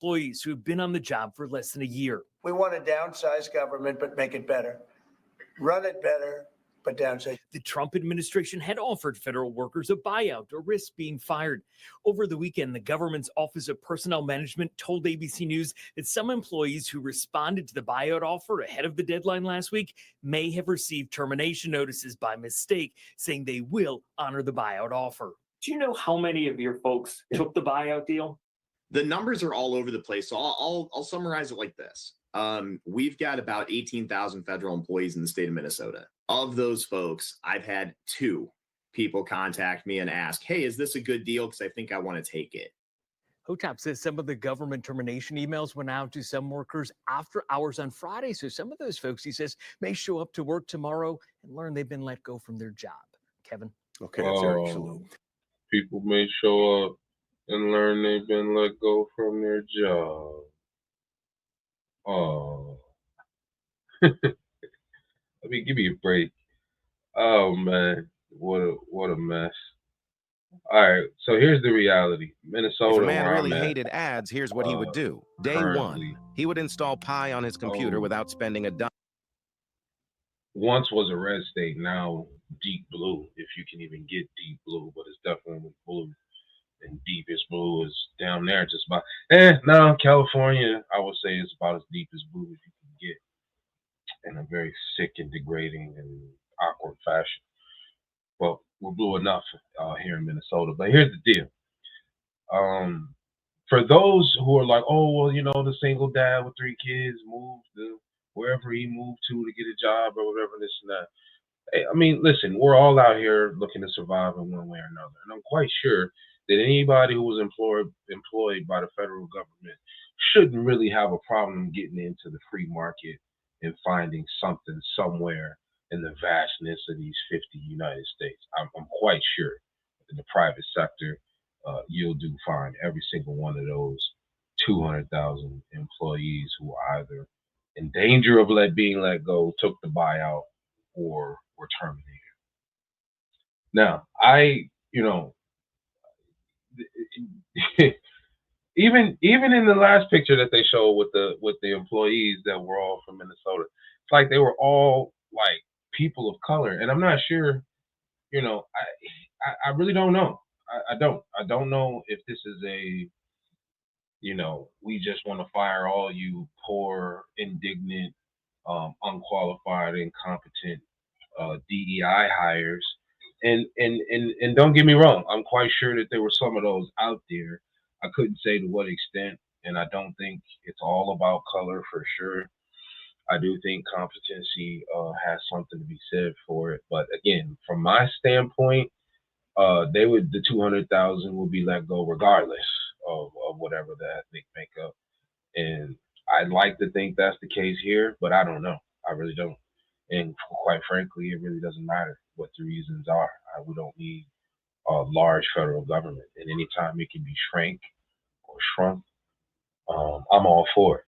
employees who have been on the job for less than a year. We want to downsize government, but make it better. Run it better, but downsize. The Trump administration had offered federal workers a buyout to risk being fired. Over the weekend, the government's Office of Personnel Management told ABC News that some employees who responded to the buyout offer ahead of the deadline last week may have received termination notices by mistake, saying they will honor the buyout offer. Do you know how many of your folks took the buyout deal? The numbers are all over the place. So I'll summarize it like this. We've got about 18,000 federal employees in the state of Minnesota. Of those folks, I've had 2 people contact me and ask, hey, is this a good deal? Because I think I want to take it. Hotop says some of the government termination emails went out to some workers after hours on Friday. So some of those folks, he says, may show up to work tomorrow and learn they've been let go from their job. Kevin? Okay, that's Eric Shalom. People may show up and learn they've been let go from their job. Oh. Give me a break. Oh man, what a mess. All right, so here's the reality. Minnesota, if a man where really I'm at, hated ads, here's what he would do. Day currently, 1, he would install Pi on his computer without spending a dime. Once was a red state, now deep blue, if you can even get deep blue, but it's definitely blue. And deepest blue is down there, just about. No, California, I would say, is about as deep as blue as you can get, in a very sick and degrading and awkward fashion. Well, we're blue enough here in Minnesota. But here's the deal. For those who are like, oh, well, the single dad with 3 kids moved to wherever he moved to get a job or whatever, this and that. Hey, I mean, listen, we're all out here looking to survive in one way or another. And I'm quite sure that anybody who was employed by the federal government shouldn't really have a problem getting into the free market and finding something somewhere in the vastness of these 50 United States. I'm quite sure in the private sector, you'll do fine. Every single one of those 200,000 employees who are either in danger of being let go, took the buyout, or were terminated. Now, even in the last picture that they showed with the employees that were all from Minnesota, it's like they were all like people of color, and I'm not sure. I really don't know. I don't know if this is a we just want to fire all you poor, indignant, unqualified, incompetent DEI hires. And don't get me wrong, I'm quite sure that there were some of those out there. I couldn't say to what extent, and I don't think it's all about color for sure. I do think competency has something to be said for it. But again, from my standpoint, the 200,000 will be let go regardless of whatever the ethnic makeup. And I'd like to think that's the case here, but I don't know. I really don't. And quite frankly, it really doesn't matter what the reasons are. We don't need a large federal government. And anytime it can be shrunk, I'm all for it.